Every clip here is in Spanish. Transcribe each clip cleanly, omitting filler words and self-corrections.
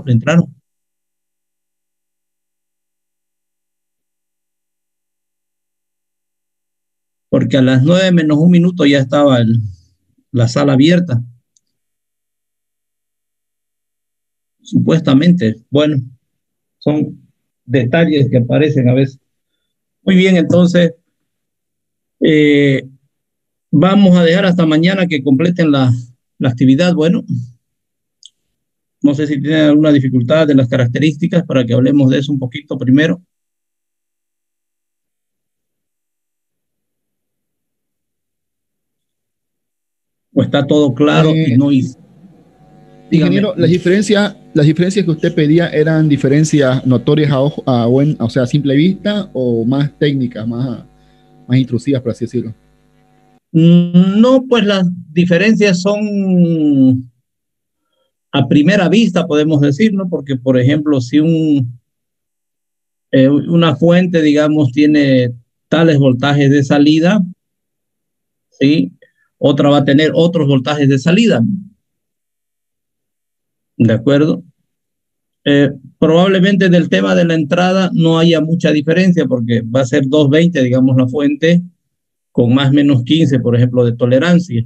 entraron. Porque a las 9 menos un minuto ya estaba la sala abierta, supuestamente. Bueno, son detalles que aparecen a veces. Muy bien, entonces eh, vamos a dejar hasta mañana que completen la actividad. Bueno, no sé si tienen alguna dificultad de las características para que hablemos de eso un poquito primero. O está todo claro y Eh, no hice. Dígame. Ingeniero, las diferencias que usted pedía eran diferencias notorias a ojo, o sea, a simple vista o más técnicas, más intrusivas, por así decirlo. No, pues las diferencias son a primera vista, podemos decir, ¿no? Porque, por ejemplo, si una fuente, digamos, tiene tales voltajes de salida, ¿sí? Otra va a tener otros voltajes de salida, ¿de acuerdo? Probablemente del tema de la entrada no haya mucha diferencia porque va a ser 220, digamos, la fuente con más o menos 15, por ejemplo, de tolerancia.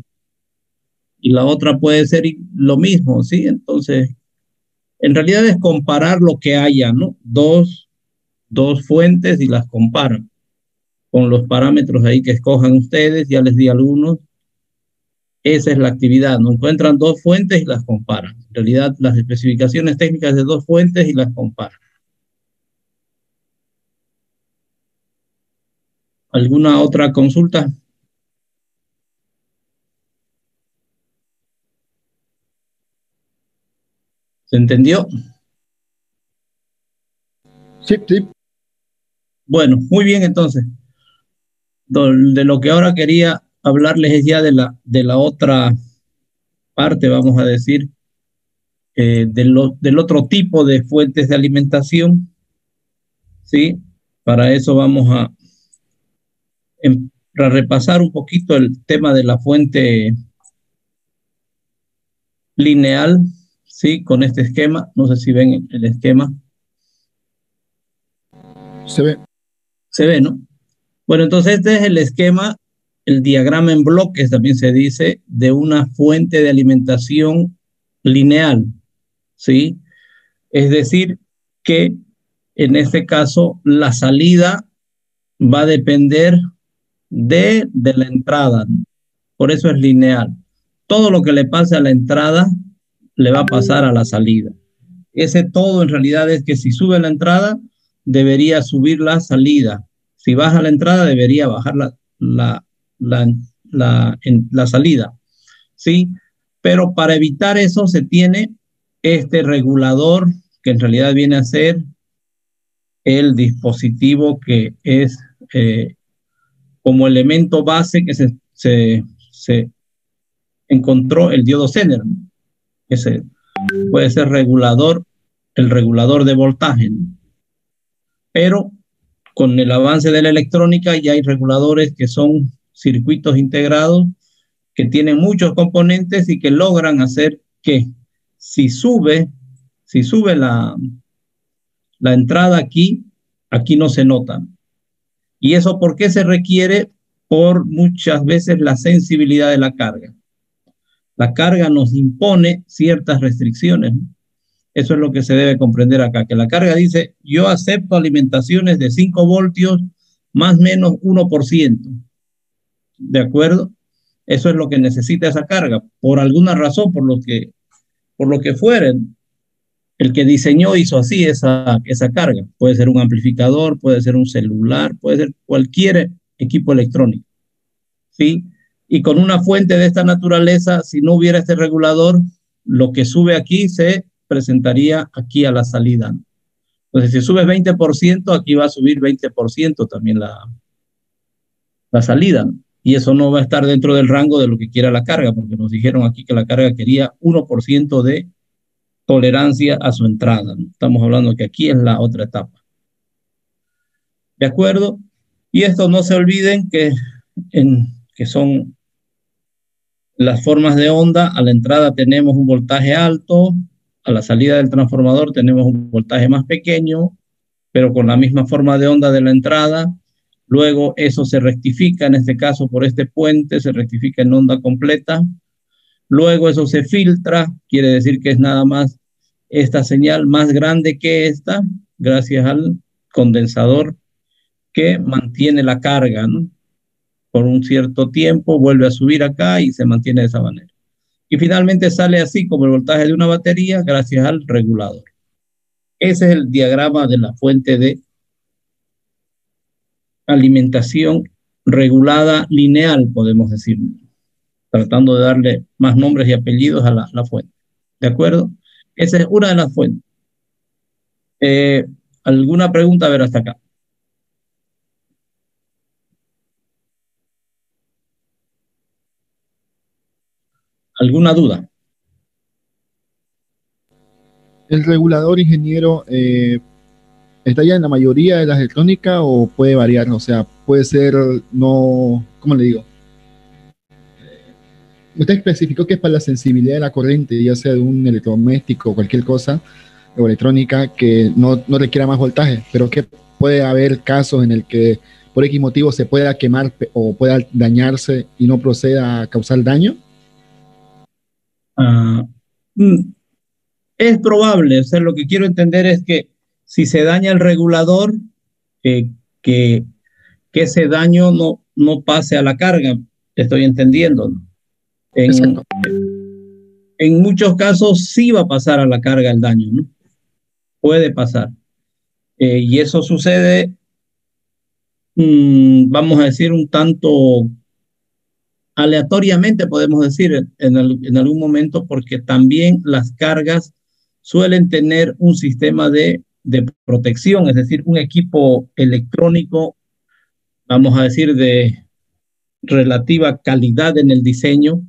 Y la otra puede ser lo mismo, ¿sí? Entonces, en realidad es comparar lo que haya, ¿no? Dos fuentes y las comparan con los parámetros ahí que escojan ustedes, ya les di algunos. Esa es la actividad, ¿no? Encuentran dos fuentes y las comparan. En realidad, las especificaciones técnicas de dos fuentes y las comparan. ¿Alguna otra consulta? ¿Se entendió? Sí, sí. Bueno, muy bien entonces. De lo que ahora quería hablarles es ya de la otra parte, vamos a decir, del otro tipo de fuentes de alimentación, ¿sí? Para eso vamos a repasar un poquito el tema de la fuente lineal, ¿sí? Con este esquema. No sé si ven el esquema. Se ve. Se ve, ¿no? Bueno, entonces este es el esquema, el diagrama en bloques, también se dice, de una fuente de alimentación lineal, ¿sí? Es decir, que en este caso la salida va a depender de la entrada, ¿no? Por eso es lineal. Todo lo que le pase a la entrada le va a pasar a la salida. Ese todo en realidad es que si sube la entrada, debería subir la salida. Si baja la entrada, debería bajar la, la, la salida. ¿Sí? Pero para evitar eso se tiene este regulador que en realidad viene a ser el dispositivo que es como elemento base que se encontró el diodo Zener, ¿no? Ese puede ser regulador, el regulador de voltaje, ¿no? Pero con el avance de la electrónica ya hay reguladores que son circuitos integrados que tienen muchos componentes y que logran hacer que si sube, si sube la entrada aquí no se nota. ¿Y eso por qué se requiere? Por muchas veces la sensibilidad de la carga. La carga nos impone ciertas restricciones, ¿no? Eso es lo que se debe comprender acá, que la carga dice, yo acepto alimentaciones de 5 voltios más o menos 1%. ¿De acuerdo? Eso es lo que necesita esa carga. Por alguna razón, por lo que fueren, el que diseñó hizo así esa carga. Puede ser un amplificador, puede ser un celular, puede ser cualquier equipo electrónico, ¿sí? Y con una fuente de esta naturaleza, si no hubiera este regulador, lo que sube aquí se presentaría aquí a la salida, ¿no? Entonces, si subes 20%, aquí va a subir 20% también la salida, ¿no? Y eso no va a estar dentro del rango de lo que quiera la carga, porque nos dijeron aquí que la carga quería 1% de tolerancia a su entrada, ¿no? Estamos hablando que aquí es la otra etapa. ¿De acuerdo? Y esto no se olviden que son las formas de onda. A la entrada tenemos un voltaje alto, a la salida del transformador tenemos un voltaje más pequeño, pero con la misma forma de onda de la entrada. Luego eso se rectifica, en este caso por este puente, se rectifica en onda completa. Luego eso se filtra, quiere decir que es nada más esta señal más grande que esta, gracias al condensador que mantiene la carga, ¿no? Por un cierto tiempo, vuelve a subir acá y se mantiene de esa manera. Y finalmente sale así como el voltaje de una batería gracias al regulador. Ese es el diagrama de la fuente de alimentación regulada lineal, podemos decir, tratando de darle más nombres y apellidos a la fuente. ¿De acuerdo? Esa es una de las fuentes. ¿Alguna pregunta? A ver, hasta acá. ¿Alguna duda? ¿El regulador, ingeniero, está ya en la mayoría de las electrónicas o puede variar? O sea, puede ser, no, ¿cómo le digo? Usted especificó que es para la sensibilidad de la corriente, ya sea de un electrodoméstico o cualquier cosa, o electrónica, que no requiera más voltaje, pero que puede haber casos en el que por X motivo se pueda quemar o pueda dañarse y no proceda a causar daño. Uh, es probable, o sea, lo que quiero entender es que si se daña el regulador, eh, que, que ese daño no pase a la carga, estoy entendiendo, ¿no? Exacto. En muchos casos sí va a pasar a la carga el daño, ¿no? Puede pasar. Y eso sucede, vamos a decir, un tanto aleatoriamente, podemos decir, en algún momento, porque también las cargas suelen tener un sistema de protección, es decir, un equipo electrónico, vamos a decir, de relativa calidad en el diseño,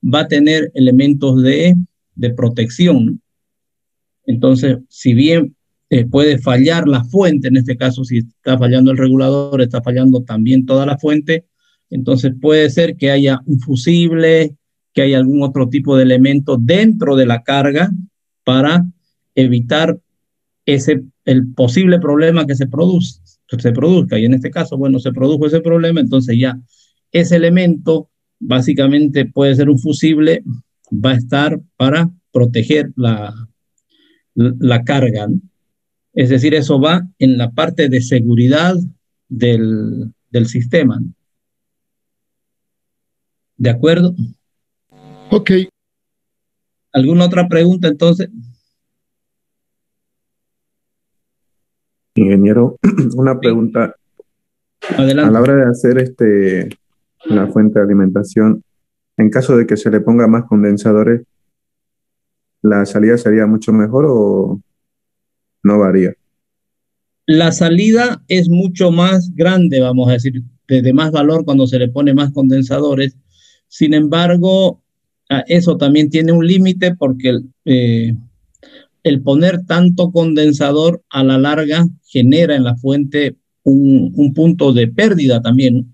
va a tener elementos de protección, ¿no? Entonces, si bien puede fallar la fuente, en este caso, si está fallando el regulador, está fallando también toda la fuente, entonces puede ser que haya un fusible, que haya algún otro tipo de elemento dentro de la carga para evitar el posible problema que se produzca. Y en este caso, bueno, se produjo ese problema, entonces ya ese elemento básicamente puede ser un fusible, va a estar para proteger la carga, ¿no? Es decir, eso va en la parte de seguridad del sistema, ¿no? ¿De acuerdo? Ok. ¿Alguna otra pregunta entonces? Ingeniero, una pregunta. A la Adelante. hora de hacer la fuente de alimentación, en caso de que se le ponga más condensadores, ¿la salida sería mucho mejor o no varía? La salida es mucho más grande, vamos a decir, de más valor cuando se le pone más condensadores. Sin embargo, eso también tiene un límite porque el poner tanto condensador a la larga genera en la fuente un punto de pérdida también, ¿no?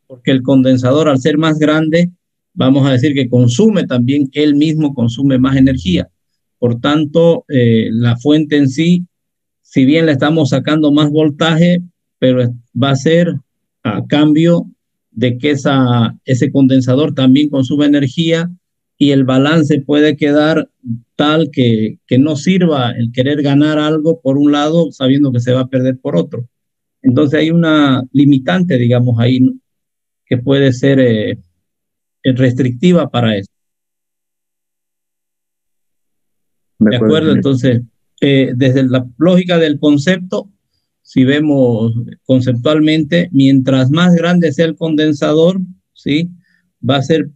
Porque el condensador, al ser más grande, vamos a decir que consume también, él mismo consume más energía. Por tanto, la fuente en sí, si bien le estamos sacando más voltaje, pero va a ser a cambio de que ese condensador también consume energía y el balance puede quedar tal que no sirva el querer ganar algo por un lado sabiendo que se va a perder por otro. Entonces hay una limitante, digamos, ahí, ¿no? Que puede ser restrictiva para eso. De ¿De acuerdo, acuerdo? ingeniero. Entonces, desde la lógica del concepto, si vemos conceptualmente, mientras más grande sea el condensador, ¿sí? Va a ser,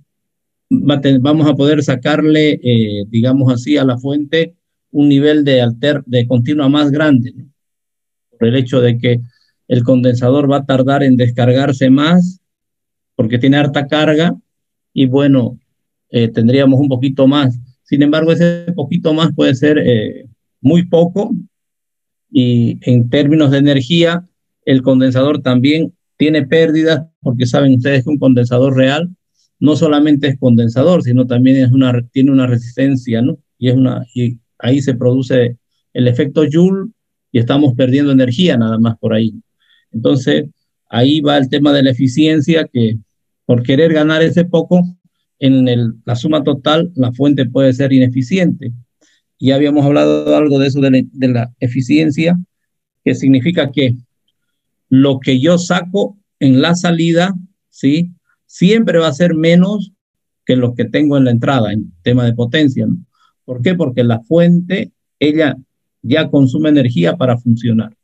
vamos a poder sacarle, digamos así, a la fuente un nivel de continua más grande, ¿no? Por el hecho de que el condensador va a tardar en descargarse más porque tiene harta carga y bueno, tendríamos un poquito más. Sin embargo, ese poquito más puede ser muy poco y en términos de energía, el condensador también tiene pérdidas porque saben ustedes que un condensador real no solamente es condensador, sino también tiene una resistencia, ¿no? Y ahí se produce el efecto Joule y estamos perdiendo energía nada más por ahí. Entonces, ahí va el tema de la eficiencia, que por querer ganar ese poco, la suma total, la fuente puede ser ineficiente. Ya habíamos hablado algo de eso, de la eficiencia, que significa que lo que yo saco en la salida, ¿sí? Siempre va a ser menos que lo que tengo en la entrada, en tema de potencia, ¿no? ¿Por qué? Porque la fuente, ella ya consume energía para funcionar.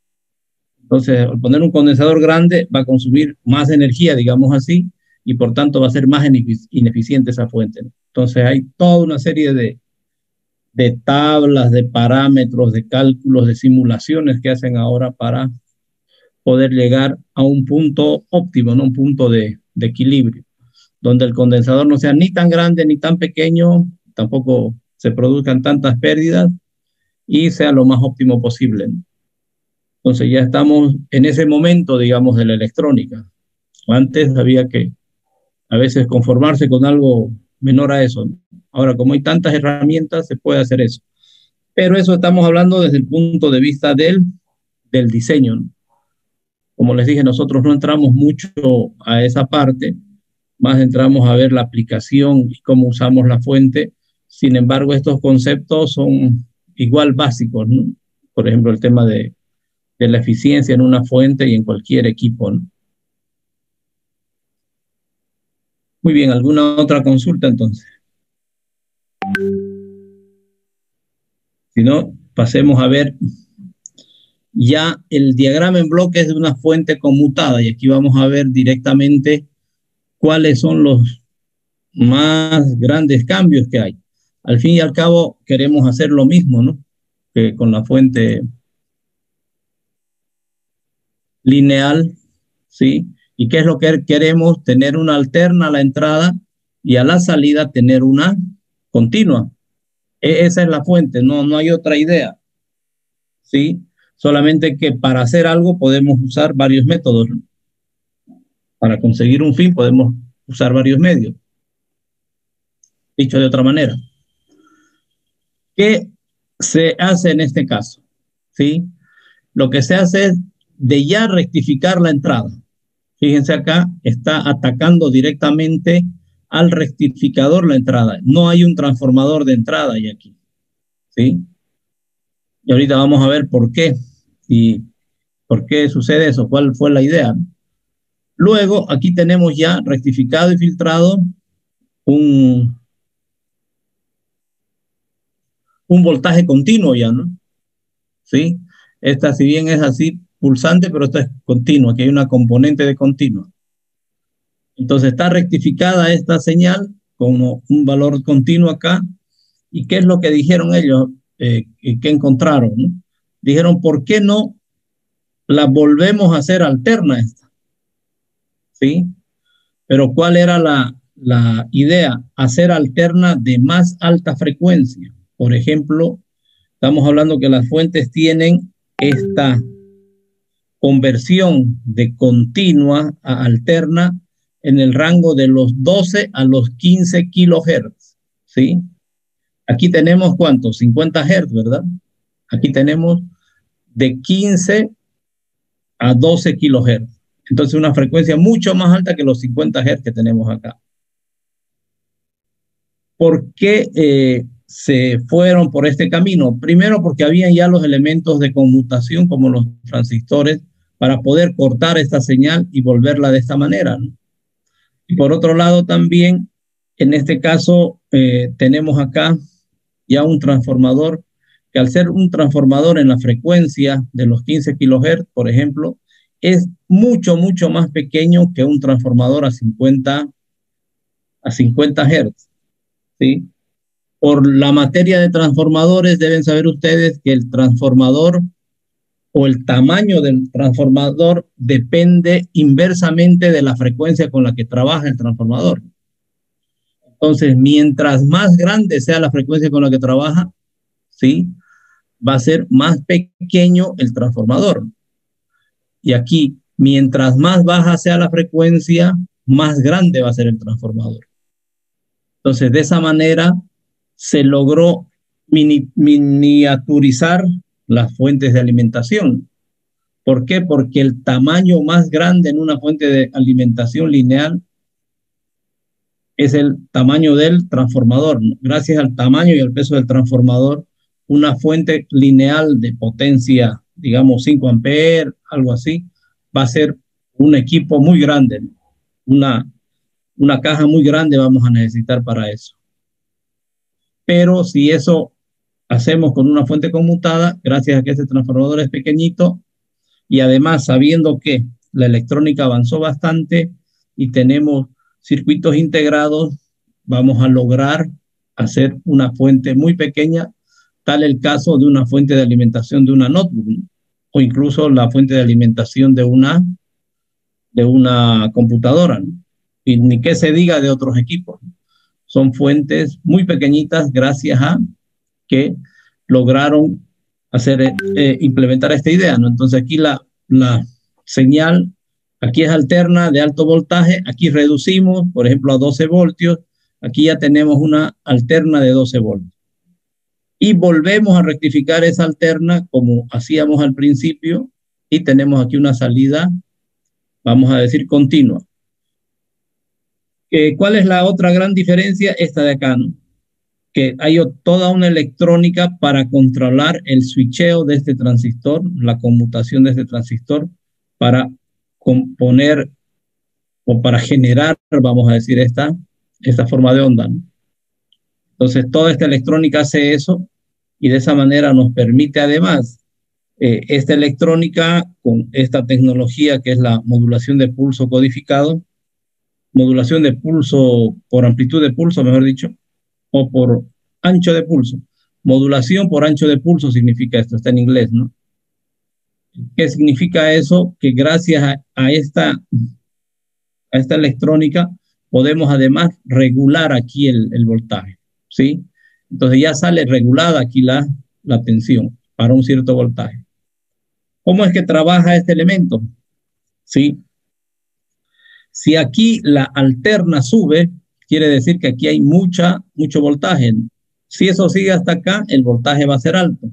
Entonces, al poner un condensador grande, va a consumir más energía, digamos así, y por tanto va a ser más ineficiente esa fuente, ¿no? Entonces, hay toda una serie de tablas, de parámetros, de cálculos, de simulaciones que hacen ahora para poder llegar a un punto óptimo, ¿no? Un punto de equilibrio, donde el condensador no sea ni tan grande ni tan pequeño, tampoco se produzcan tantas pérdidas y sea lo más óptimo posible, ¿no? Entonces ya estamos en ese momento, digamos, de la electrónica. Antes había que a veces conformarse con algo menor a eso, ¿no? Ahora, como hay tantas herramientas, se puede hacer eso. Pero eso estamos hablando desde el punto de vista del diseño, ¿no? Como les dije, nosotros no entramos mucho a esa parte, más entramos a ver la aplicación y cómo usamos la fuente. Sin embargo, estos conceptos son igual básicos, ¿no? Por ejemplo, el tema de la eficiencia en una fuente y en cualquier equipo, ¿no? Muy bien, ¿alguna otra consulta entonces? Si no, pasemos a ver ya el diagrama en bloques de una fuente conmutada, y aquí vamos a ver directamente cuáles son los más grandes cambios que hay. Al fin y al cabo, queremos hacer lo mismo, ¿no? Que con la fuente lineal, ¿sí? ¿Y qué es lo que queremos? Tener una alterna a la entrada y a la salida tener una continua. Esa es la fuente, no hay otra idea, ¿sí? Solamente que para hacer algo podemos usar varios métodos, ¿no? Para conseguir un fin podemos usar varios medios. Dicho de otra manera, ¿qué se hace en este caso? ¿Sí? Lo que se hace es de ya rectificar la entrada. Fíjense acá, está atacando directamente al rectificador la entrada. No hay un transformador de entrada ahí aquí, ¿sí? Y ahorita vamos a ver por qué y por qué sucede eso, cuál fue la idea. Luego, aquí tenemos ya rectificado y filtrado un, un voltaje continuo ya, ¿no? ¿Sí? Esta, si bien es así, pulsante, pero esta es continua, aquí hay una componente de continua. Entonces está rectificada esta señal con un valor continuo acá. ¿Y qué es lo que dijeron ellos? ¿Qué encontraron, ¿no? Dijeron, ¿por qué no la volvemos a hacer alterna esta? ¿Sí? Pero ¿cuál era la idea? Hacer alterna de más alta frecuencia. Por ejemplo, estamos hablando que las fuentes tienen esta conversión de continua a alterna en el rango de los 12 a los 15 kilohertz, ¿sí? Aquí tenemos ¿cuántos? 50 hertz, ¿verdad? Aquí tenemos de 15 a 12 kilohertz. Entonces una frecuencia mucho más alta que los 50 hertz que tenemos acá. ¿Por qué se fueron por este camino? Primero porque habían ya los elementos de conmutación como los transistores para poder cortar esta señal y volverla de esta manera, ¿no? Y por otro lado también, en este caso, tenemos acá ya un transformador que al ser un transformador en la frecuencia de los 15 kilohertz, por ejemplo, es mucho más pequeño que un transformador a 50 Hz, ¿sí? Por la materia de transformadores, deben saber ustedes que el transformador o el tamaño del transformador depende inversamente de la frecuencia con la que trabaja el transformador. Entonces, mientras más grande sea la frecuencia con la que trabaja, ¿sí? Va a ser más pequeño el transformador. Y aquí, mientras más baja sea la frecuencia, más grande va a ser el transformador. Entonces, de esa manera se logró miniaturizar las fuentes de alimentación. ¿Por qué? Porque el tamaño más grande en una fuente de alimentación lineal es el tamaño del transformador. Gracias al tamaño y al peso del transformador, una fuente lineal de potencia, digamos 5 amperes, algo así, va a ser un equipo muy grande, una caja muy grande vamos a necesitar para eso. Pero si eso hacemos con una fuente conmutada, gracias a que este transformador es pequeñito y además sabiendo que la electrónica avanzó bastante y tenemos circuitos integrados, vamos a lograr hacer una fuente muy pequeña, tal el caso de una fuente de alimentación de una notebook, ¿no? O incluso la fuente de alimentación de una computadora, ¿no? Y ni qué se diga de otros equipos. Son fuentes muy pequeñitas gracias a que lograron hacer, implementar esta idea, ¿no? Entonces aquí la señal, aquí es alterna de alto voltaje, aquí reducimos, por ejemplo, a 12 voltios, aquí ya tenemos una alterna de 12 voltios. Y volvemos a rectificar esa alterna como hacíamos al principio y tenemos aquí una salida, vamos a decir, continua. ¿Cuál es la otra gran diferencia? Esta de acá, ¿no? Que hay toda una electrónica para controlar el switcheo de este transistor, la conmutación de este transistor, para componer o para generar, vamos a decir, esta forma de onda, ¿no? Entonces, toda esta electrónica hace eso y de esa manera nos permite además esta electrónica con esta tecnología que es la modulación de pulso codificado, modulación de pulso por amplitud de pulso, mejor dicho, o por ancho de pulso. Modulación por ancho de pulso significa esto, está en inglés, ¿no? ¿Qué significa eso? Que gracias a esta electrónica podemos además regular aquí el voltaje, ¿sí? Entonces ya sale regulada aquí la tensión para un cierto voltaje. ¿Cómo es que trabaja este elemento? ¿Sí? Si aquí la alterna sube, quiere decir que aquí hay mucho voltaje. Si eso sigue hasta acá, el voltaje va a ser alto.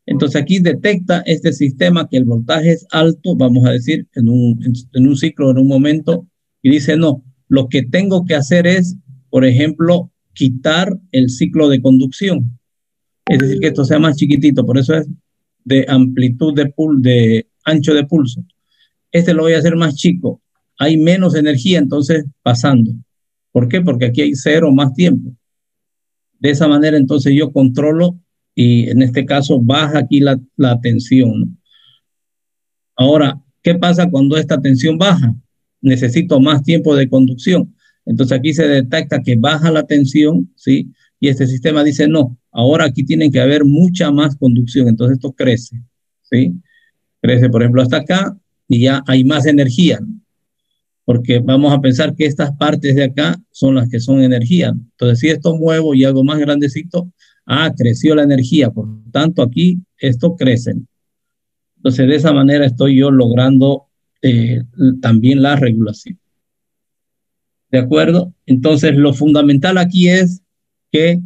Entonces aquí detecta este sistema que el voltaje es alto, vamos a decir, en un ciclo, en un momento, y dice, no, lo que tengo que hacer es, por ejemplo, quitar el ciclo de conducción. Es decir, que esto sea más chiquitito, por eso es de amplitud de ancho de pulso. Este lo voy a hacer más chico. Hay menos energía, entonces, pasando. ¿Por qué? Porque aquí hay cero más tiempo. De esa manera, entonces, yo controlo y en este caso baja aquí la tensión, ¿no? Ahora, ¿qué pasa cuando esta tensión baja? Necesito más tiempo de conducción. Entonces aquí se detecta que baja la tensión, ¿sí? Y este sistema dice, no, ahora aquí tiene que haber mucha más conducción. Entonces esto crece, ¿sí? Crece, por ejemplo, hasta acá y ya hay más energía, ¿no? Porque vamos a pensar que estas partes de acá son las que son energía. Entonces, si esto muevo y hago más grandecito, creció la energía, por tanto aquí esto crece. Entonces, de esa manera estoy yo logrando también la regulación. ¿De acuerdo? Entonces, lo fundamental aquí es que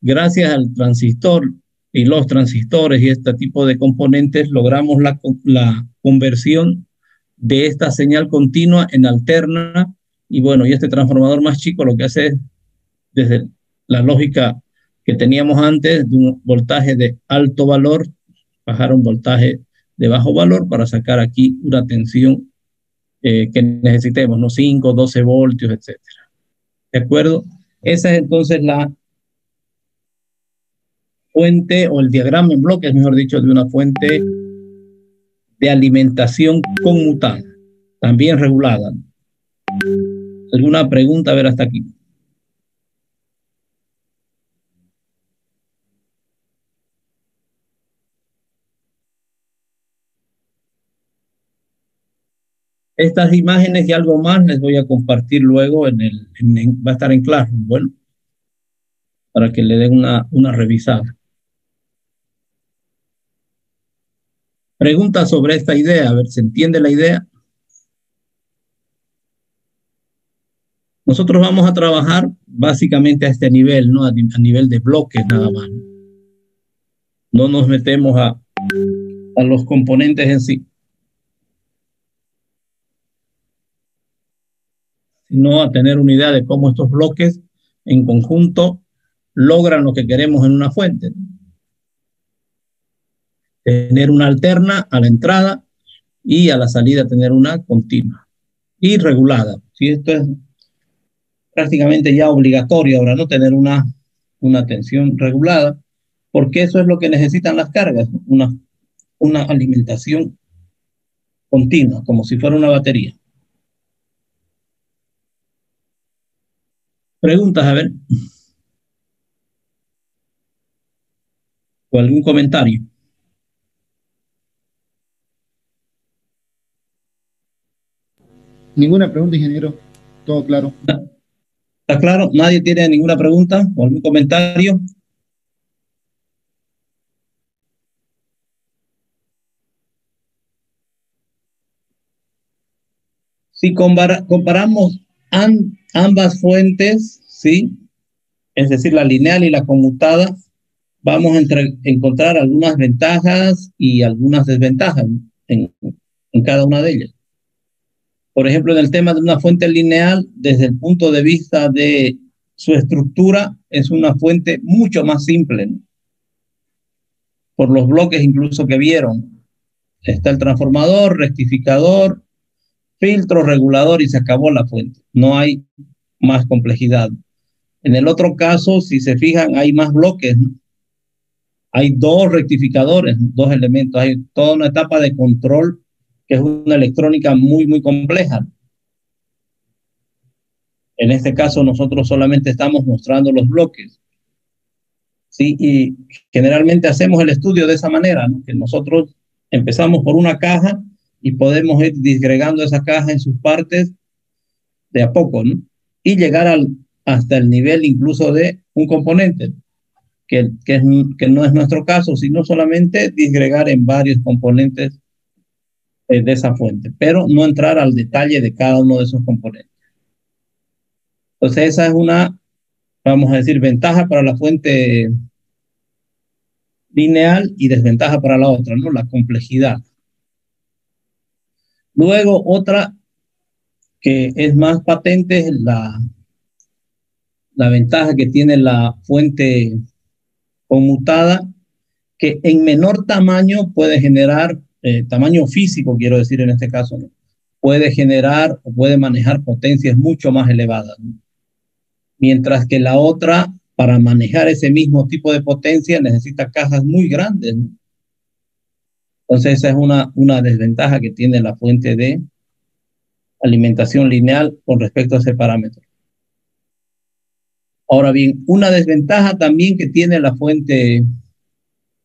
gracias al transistor y los transistores y este tipo de componentes, logramos la conversión de esta señal continua en alterna. Y bueno, y este transformador más chico lo que hace es, desde la lógica que teníamos antes, de un voltaje de alto valor, bajar a un voltaje de bajo valor para sacar aquí una tensión que necesitemos, ¿no? 5, 12 voltios, etcétera. ¿De acuerdo? Esa es entonces la fuente o el diagrama en bloques, mejor dicho, de una fuente de alimentación conmutada, también regulada. ¿Alguna pregunta? A ver, hasta aquí. Estas imágenes y algo más les voy a compartir luego va a estar en Classroom, bueno, para que le den una revisada. Pregunta sobre esta idea, a ver, ¿se entiende la idea? Nosotros vamos a trabajar básicamente a este nivel, ¿no? A nivel de bloques nada más, ¿no? No nos metemos a los componentes en sí, sino a tener una idea de cómo estos bloques en conjunto logran lo que queremos en una fuente. Tener una alterna a la entrada y a la salida tener una continua y regulada. ¿Sí? Esto es prácticamente ya obligatorio ahora, ¿no? Tener una tensión regulada, porque eso es lo que necesitan las cargas, una alimentación continua, como si fuera una batería. Preguntas, a ver, o algún comentario. Ninguna pregunta, ingeniero. Todo claro. ¿Está claro? ¿Nadie tiene ninguna pregunta o algún comentario? Si comparamos ambas fuentes, ¿sí? Es decir, la lineal y la conmutada, vamos a encontrar algunas ventajas y algunas desventajas en cada una de ellas. Por ejemplo, en el tema de una fuente lineal, desde el punto de vista de su estructura, es una fuente mucho más simple, ¿no? Por los bloques incluso que vieron. Está el transformador, rectificador, filtro, regulador y se acabó la fuente. No hay más complejidad. En el otro caso, si se fijan, hay más bloques, ¿no? Hay dos rectificadores, dos elementos. Hay toda una etapa de control que es una electrónica muy, muy compleja. En este caso, nosotros solamente estamos mostrando los bloques. ¿Sí? Y generalmente hacemos el estudio de esa manera, ¿no? Que nosotros empezamos por una caja y podemos ir disgregando esa caja en sus partes de a poco, ¿no? Y llegar hasta el nivel incluso de un componente, que no es nuestro caso, sino solamente disgregar en varios componentes de esa fuente, pero no entrar al detalle de cada uno de esos componentes. Entonces esa es una, vamos a decir, ventaja para la fuente lineal y desventaja para la otra, ¿no? La complejidad. Luego otra que es más patente es la ventaja que tiene la fuente conmutada, que en menor tamaño puede generar, tamaño físico quiero decir en este caso, ¿no? Puede generar o puede manejar potencias mucho más elevadas, ¿no? Mientras que la otra, para manejar ese mismo tipo de potencia, necesita cajas muy grandes, ¿no? Entonces esa es una desventaja que tiene la fuente de alimentación lineal con respecto a ese parámetro. Ahora bien, una desventaja también que tiene la fuente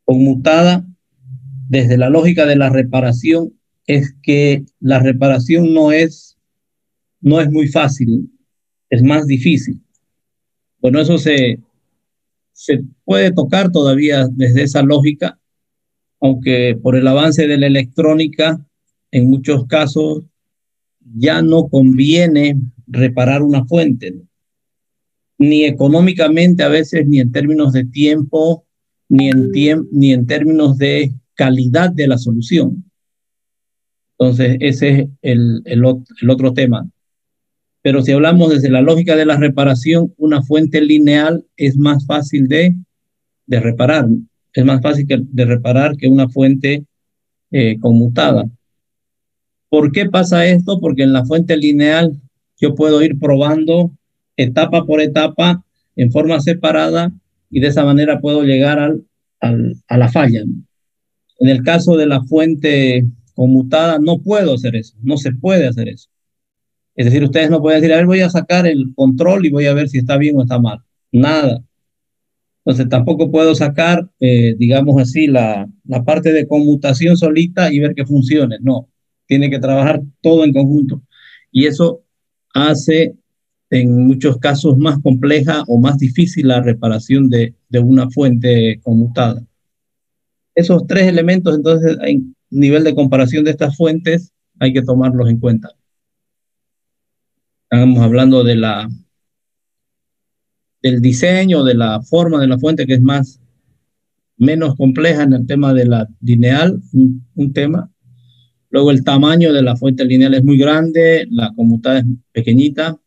conmutada desde la lógica de la reparación es que la reparación no es muy fácil, es más difícil. Bueno, eso se puede tocar todavía desde esa lógica, aunque por el avance de la electrónica, en muchos casos ya no conviene reparar una fuente, ¿no? Ni económicamente a veces, ni en términos de tiempo, ni en términos de calidad de la solución. Entonces, ese es el otro tema. Pero si hablamos desde la lógica de la reparación, una fuente lineal es más fácil de reparar. Es más fácil de reparar que una fuente conmutada. ¿Por qué pasa esto? Porque en la fuente lineal yo puedo ir probando etapa por etapa en forma separada y de esa manera puedo llegar a la falla. En el caso de la fuente conmutada no puedo hacer eso, no se puede hacer eso. Es decir, ustedes no pueden decir, a ver, voy a sacar el control y voy a ver si está bien o está mal. Nada. Entonces tampoco puedo sacar, digamos así, la parte de conmutación solita y ver que funcione. No, tiene que trabajar todo en conjunto. Y eso hace en muchos casos más compleja o más difícil la reparación de una fuente conmutada. Esos tres elementos, entonces, en nivel de comparación de estas fuentes, hay que tomarlos en cuenta. Estamos hablando del diseño, de la forma de la fuente, que es más menos compleja en el tema de la lineal, un tema. Luego el tamaño de la fuente lineal es muy grande, la conmutada es pequeñita,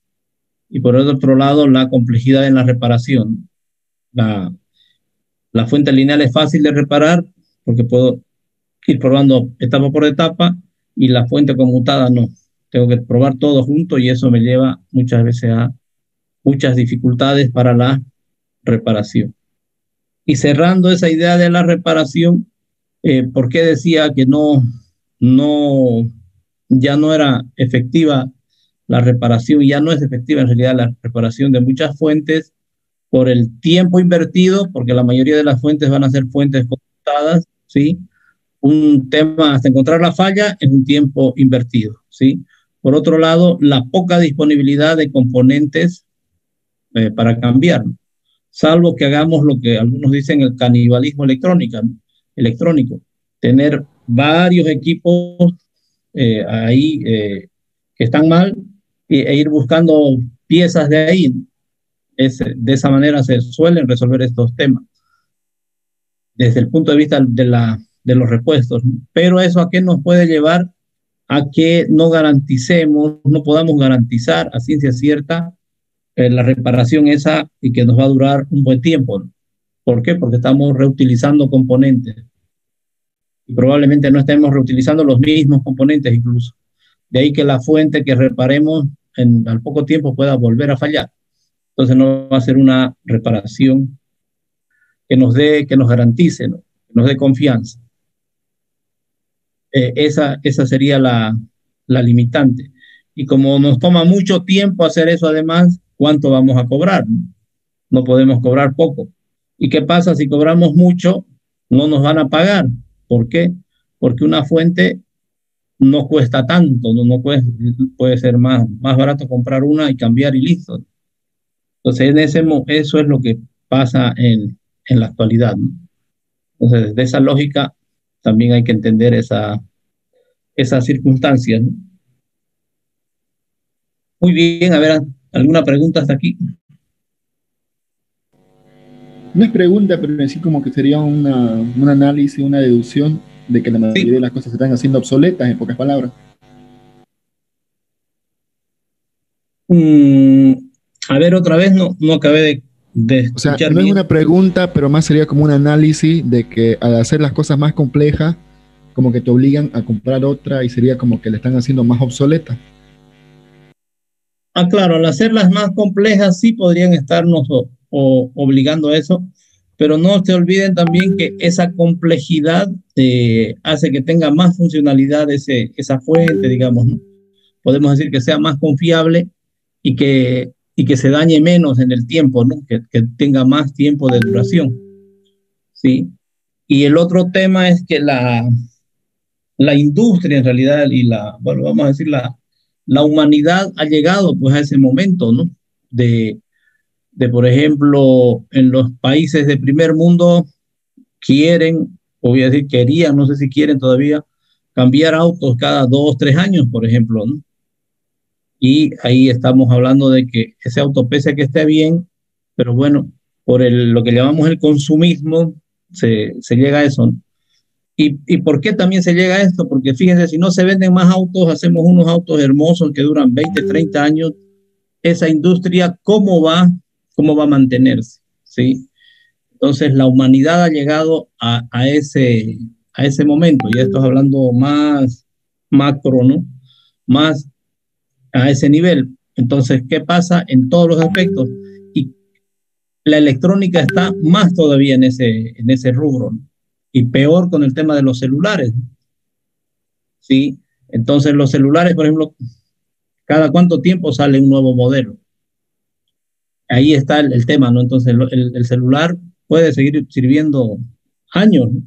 y por el otro lado la complejidad en la reparación. La fuente lineal es fácil de reparar porque puedo ir probando etapa por etapa, y la fuente conmutada no. Tengo que probar todo junto y eso me lleva muchas veces a muchas dificultades para la reparación. Y cerrando esa idea de la reparación, ¿por qué decía que no, ya no era efectiva la reparación? Ya no es efectiva en realidad la reparación de muchas fuentes por el tiempo invertido, porque la mayoría de las fuentes van a ser fuentes conmutadas, ¿sí? Un tema hasta encontrar la falla es un tiempo invertido, ¿sí? Por otro lado, la poca disponibilidad de componentes para cambiar, salvo que hagamos lo que algunos dicen el canibalismo electrónico, tener varios equipos ahí que están mal e ir buscando piezas de ahí. De esa manera se suelen resolver estos temas desde el punto de vista de los repuestos. Pero eso a qué nos puede llevar a que no garanticemos, no podamos garantizar a ciencia cierta la reparación esa y que nos va a durar un buen tiempo. ¿Por qué? Porque estamos reutilizando componentes y probablemente no estemos reutilizando los mismos componentes incluso. De ahí que la fuente que reparemos al poco tiempo pueda volver a fallar. Entonces no va a ser una reparación que nos garantice, ¿no? Que nos dé confianza. Esa sería la limitante. Y como nos toma mucho tiempo hacer eso, además, ¿cuánto vamos a cobrar? No podemos cobrar poco. ¿Y qué pasa si cobramos mucho? No nos van a pagar. ¿Por qué? Porque una fuente no cuesta tanto, no puede ser más barato comprar una y cambiar y listo. Entonces, eso es lo que pasa en la actualidad, ¿no? Entonces, desde esa lógica, también hay que entender esas circunstancias, ¿no? Muy bien, a ver, ¿alguna pregunta hasta aquí? No es pregunta, pero sí como que sería un análisis, una deducción de que la mayoría Sí. de las cosas se están haciendo obsoletas, en pocas palabras. Mm, a ver, otra vez, no acabé de O sea, escuchar no es bien. una pregunta, pero más sería como un análisis de que al hacer las cosas más complejas, como que te obligan a comprar otra y sería como que le están haciendo más obsoleta. Ah, claro, al hacerlas más complejas sí podrían estarnos obligando a eso, pero no se olviden también que esa complejidad hace que tenga más funcionalidad esa fuente, digamos, ¿no? Podemos decir que sea más confiable y que se dañe menos en el tiempo, ¿no? Que tenga más tiempo de duración, ¿sí? Y el otro tema es que la industria en realidad bueno, vamos a decir, la humanidad ha llegado pues a ese momento, ¿no? De, por ejemplo, en los países de primer mundo quieren, o voy a decir querían, no sé si quieren todavía, cambiar autos cada 2, 3 años, por ejemplo, ¿no? Y ahí estamos hablando de que ese auto, pese a que esté bien, pero bueno, por lo que llamamos el consumismo, se llega a eso, ¿no? ¿Y por qué también se llega a esto? Porque fíjense, si no se venden más autos, hacemos unos autos hermosos que duran 20, 30 años, esa industria, cómo va a mantenerse? ¿Sí? Entonces, la humanidad ha llegado a ese momento, y esto es hablando más macro, ¿no? Más a ese nivel. Entonces, ¿qué pasa en todos los aspectos? Y la electrónica está más todavía en ese rubro, ¿no? Y peor con el tema de los celulares, ¿sí? Entonces, los celulares, por ejemplo, ¿cada cuánto tiempo sale un nuevo modelo? Ahí está el tema, ¿no? Entonces, el celular puede seguir sirviendo años, ¿no?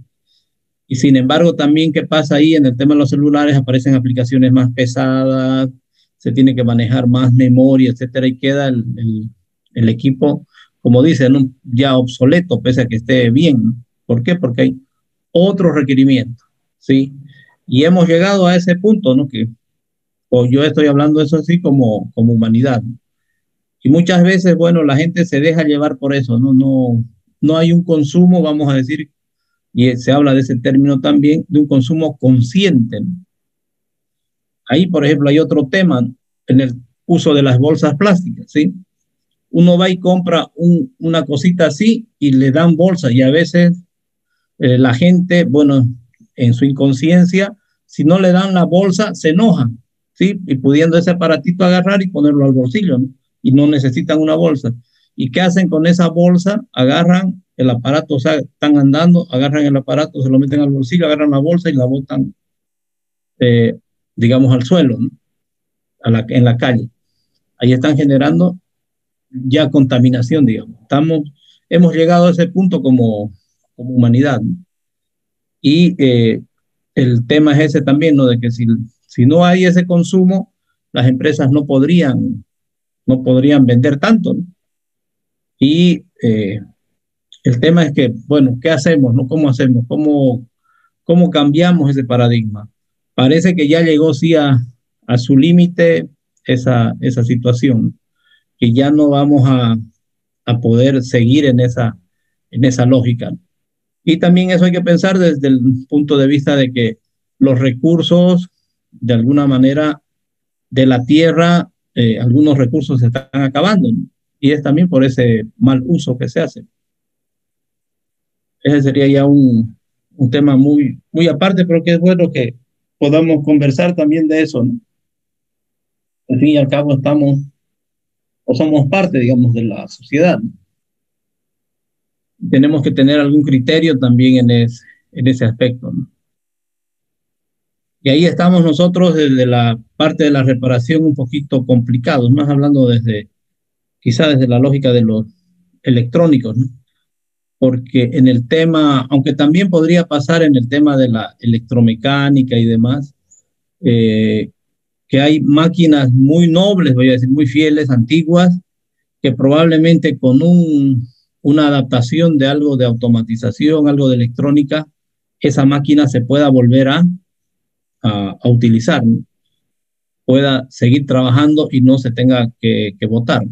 Y sin embargo, también, ¿qué pasa ahí? En el tema de los celulares aparecen aplicaciones más pesadas, se tiene que manejar más memoria, etcétera, y queda el equipo, como dicen, ¿no? Ya obsoleto, pese a que esté bien, ¿no? ¿Por qué? Porque hay otros requerimientos, ¿sí? Y hemos llegado a ese punto, ¿no? O yo estoy hablando eso así como humanidad, ¿no? Y muchas veces, bueno, la gente se deja llevar por eso, ¿no? No hay un consumo, vamos a decir, y se habla de ese término también, de un consumo consciente, ¿no? Ahí, por ejemplo, hay otro tema en el uso de las bolsas plásticas, ¿sí? Uno va y compra una cosita así y le dan bolsa y a veces la gente, bueno, en su inconsciencia, si no le dan la bolsa, se enoja, ¿sí? Y pudiendo ese aparatito agarrar y ponerlo al bolsillo, ¿no? Y no necesitan una bolsa. ¿Y qué hacen con esa bolsa? Agarran el aparato, o sea, están andando, agarran el aparato, se lo meten al bolsillo, agarran la bolsa y la botan, eh, digamos, al suelo, ¿no? En la calle. Ahí están generando ya contaminación, digamos. Hemos llegado a ese punto como humanidad, ¿no? Y el tema es ese también, ¿no? De que si no hay ese consumo, las empresas no podrían vender tanto, ¿no? Y el tema es que, bueno, ¿qué hacemos, no? ¿Cómo hacemos? ¿Cómo cambiamos ese paradigma? Parece que ya llegó, sí, a su límite esa situación, que ya no vamos a poder seguir en esa lógica. Y también eso hay que pensar desde el punto de vista de que los recursos, de alguna manera, de la tierra, algunos recursos se están acabando, ¿no? Y es también por ese mal uso que se hace. Ese sería ya un tema muy, muy aparte, pero que es bueno que podamos conversar también de eso, ¿no? Al fin y al cabo estamos o somos parte, digamos, de la sociedad, ¿no? Tenemos que tener algún criterio también en ese aspecto, ¿no? Y ahí estamos nosotros desde la parte de la reparación un poquito complicados, más hablando quizá desde la lógica de los electrónicos, ¿no? Porque en el tema, aunque también podría pasar en el tema de la electromecánica y demás, eh, que hay máquinas muy nobles, voy a decir, muy fieles, antiguas, que probablemente con una adaptación de algo de automatización, algo de electrónica, esa máquina se pueda volver a utilizar, ¿no? Pueda seguir trabajando y no se tenga que botar.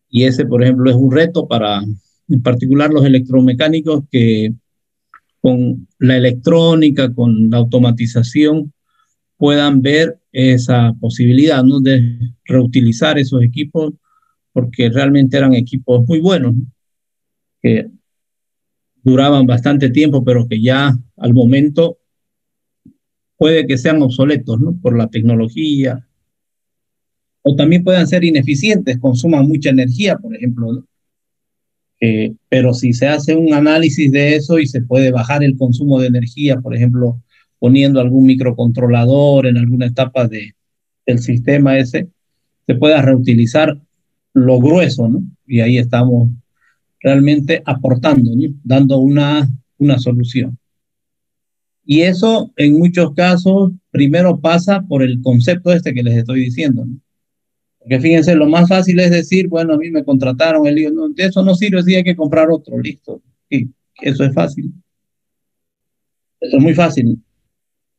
Y ese, por ejemplo, es un reto para, en particular, los electromecánicos que con la electrónica, con la automatización, puedan ver esa posibilidad, ¿no? De reutilizar esos equipos, porque realmente eran equipos muy buenos, ¿no? Que duraban bastante tiempo, pero que ya al momento puede que sean obsoletos, ¿no? Por la tecnología, o también puedan ser ineficientes, consuman mucha energía, por ejemplo, ¿no? Pero si se hace un análisis de eso y se puede bajar el consumo de energía, por ejemplo, poniendo algún microcontrolador en alguna etapa del sistema ese, se pueda reutilizar lo grueso, ¿no? Y ahí estamos realmente aportando, ¿no? Dando una solución. Y eso, en muchos casos, primero pasa por el concepto este que les estoy diciendo, ¿no? Porque fíjense, lo más fácil es decir, bueno, a mí me contrataron, el lío, no, de eso no sirve, sí hay que comprar otro, listo. Y eso es fácil, eso es muy fácil.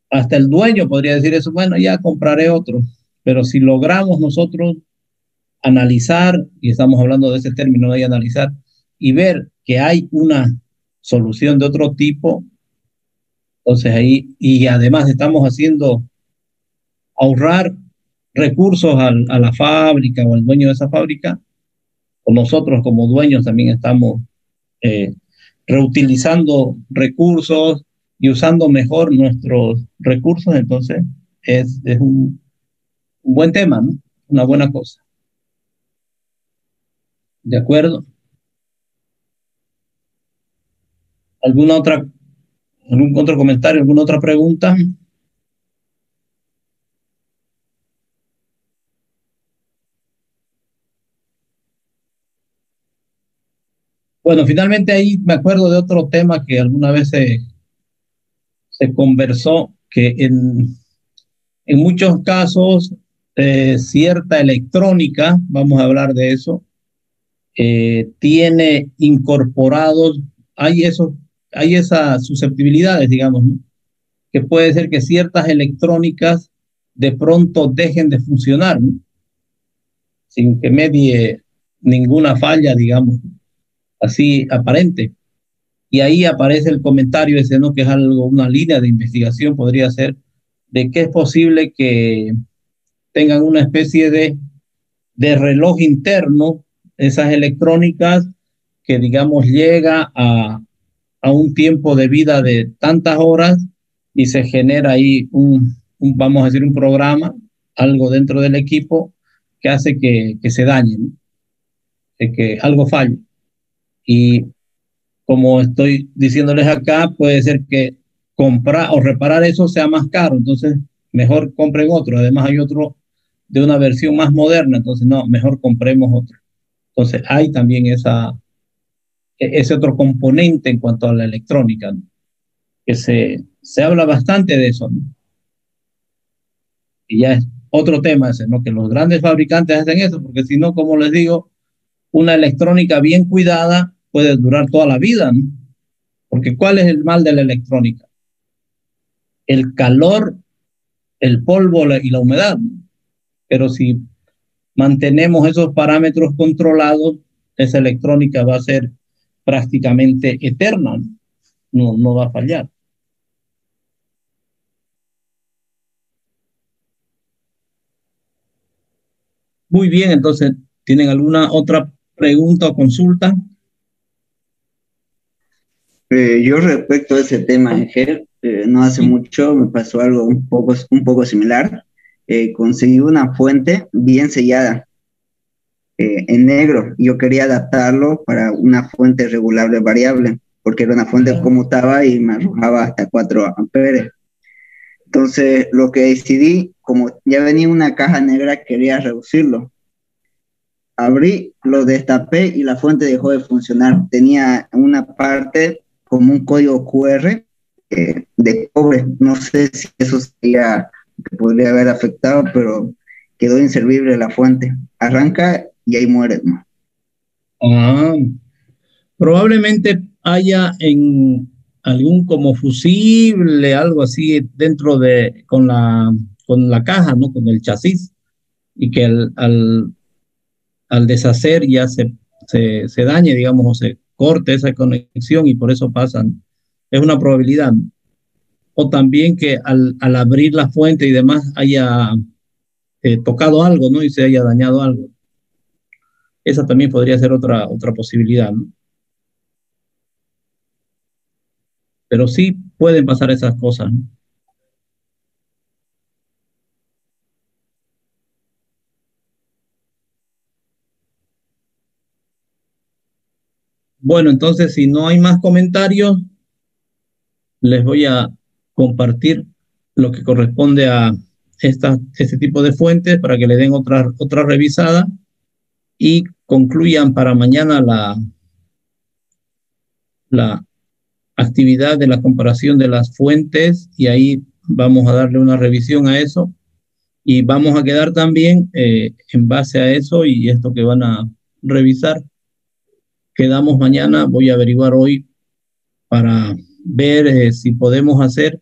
Hasta el dueño podría decir eso, bueno, ya compraré otro. Pero si logramos nosotros analizar, y estamos hablando de ese término de analizar, y ver que hay una solución de otro tipo, entonces ahí, y además estamos haciendo ahorrar recursos a la fábrica o al dueño de esa fábrica, o nosotros como dueños también estamos eh, reutilizando recursos y usando mejor nuestros recursos, entonces es un buen tema, ¿no? Una buena cosa. ¿De acuerdo? ¿Alguna otra, algún otro comentario, alguna otra pregunta? Bueno, finalmente ahí me acuerdo de otro tema que alguna vez se conversó, que en muchos casos cierta electrónica, vamos a hablar de eso, tiene incorporados, hay, eso, hay esas susceptibilidades, digamos, ¿no? Que puede ser que ciertas electrónicas de pronto dejen de funcionar, ¿no? Sin que medie ninguna falla, digamos, así aparente. y ahí aparece el comentario ese, ¿no? Que es algo, una línea de investigación podría ser, de que es posible que tengan una especie de reloj interno, esas electrónicas, que digamos llega a un tiempo de vida de tantas horas y se genera ahí vamos a decir, un programa, algo dentro del equipo que hace que se dañe, ¿no? Que algo falle. Y como estoy diciéndoles acá, puede ser que comprar o reparar eso sea más caro, entonces mejor compren otro. Además hay otro de una versión más moderna, entonces no, mejor compremos otro. Entonces hay también ese otro componente en cuanto a la electrónica, ¿no? Que se habla bastante de eso, ¿no? Y ya es otro tema ese, ¿no? Que los grandes fabricantes hacen eso, porque si no, como les digo, una electrónica bien cuidada puede durar toda la vida, ¿no? Porque ¿cuál es el mal de la electrónica? El calor, el polvo y la humedad, ¿no? Pero si mantenemos esos parámetros controlados, esa electrónica va a ser prácticamente eterna, ¿no? No va a fallar. Muy bien, entonces, ¿tienen alguna otra pregunta o consulta? Yo respecto a ese tema, Ángel, no hace Sí. mucho me pasó algo un poco similar. Conseguí una fuente bien sellada, en negro. Yo quería adaptarlo para una fuente regulable variable, porque era una fuente Ajá. conmutada y me arrojaba hasta 4 amperes. Entonces, lo que decidí, como ya venía una caja negra, quería reducirlo. Abrí, lo destapé y la fuente dejó de funcionar. Tenía una parte como un código QR, de cobre. No sé si eso sería que podría haber afectado, pero quedó inservible la fuente. Arranca y ahí muere, ¿no? Ah, probablemente haya en algún como fusible, algo así dentro con la caja, ¿no? Con el chasis, y que al deshacer ya se dañe, digamos, o se corte esa conexión y por eso pasan. Es una probabilidad, ¿no? O también que al abrir la fuente y demás haya tocado algo, ¿no? Y se haya dañado algo. Esa también podría ser otra posibilidad, ¿no? Pero sí pueden pasar esas cosas, ¿no? Bueno, entonces, si no hay más comentarios, les voy a compartir lo que corresponde a este tipo de fuentes para que le den otra revisada y concluyan para mañana la actividad de la comparación de las fuentes y ahí vamos a darle una revisión a eso y vamos a quedar también en base a eso y esto que van a revisar. Quedamos mañana, voy a averiguar hoy para ver si podemos hacer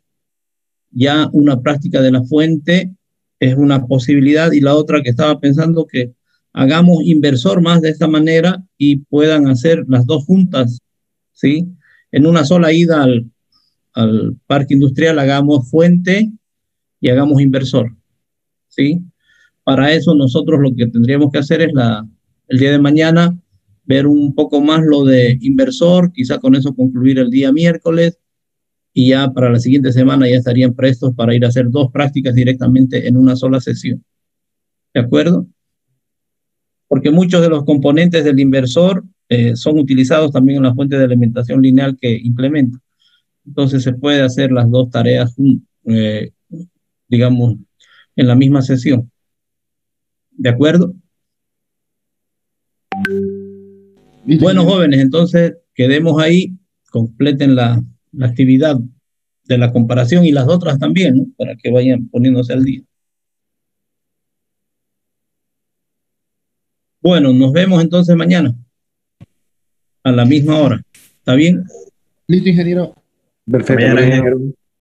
ya una práctica de la fuente, es una posibilidad, y la otra que estaba pensando que hagamos inversor más de esta manera y puedan hacer las dos juntas, ¿sí? En una sola ida al parque industrial hagamos fuente y hagamos inversor, ¿sí? Para eso nosotros lo que tendríamos que hacer es el día de mañana ver un poco más lo de inversor, quizá con eso concluir el día miércoles y ya para la siguiente semana ya estarían prestos para ir a hacer dos prácticas directamente en una sola sesión. ¿De acuerdo? Porque muchos de los componentes del inversor son utilizados también en la fuente de alimentación lineal que implementa. Entonces se puede hacer las dos tareas, digamos, en la misma sesión. ¿De acuerdo? Listo, Bueno, ingeniero. jóvenes, entonces quedemos ahí, completen la actividad de la comparación y las otras también, ¿no? Para que vayan poniéndose al día. Bueno, nos vemos entonces mañana a la misma hora. ¿Está bien? Listo, ingeniero. Perfecto, Mañana, ingeniero. ingeniero.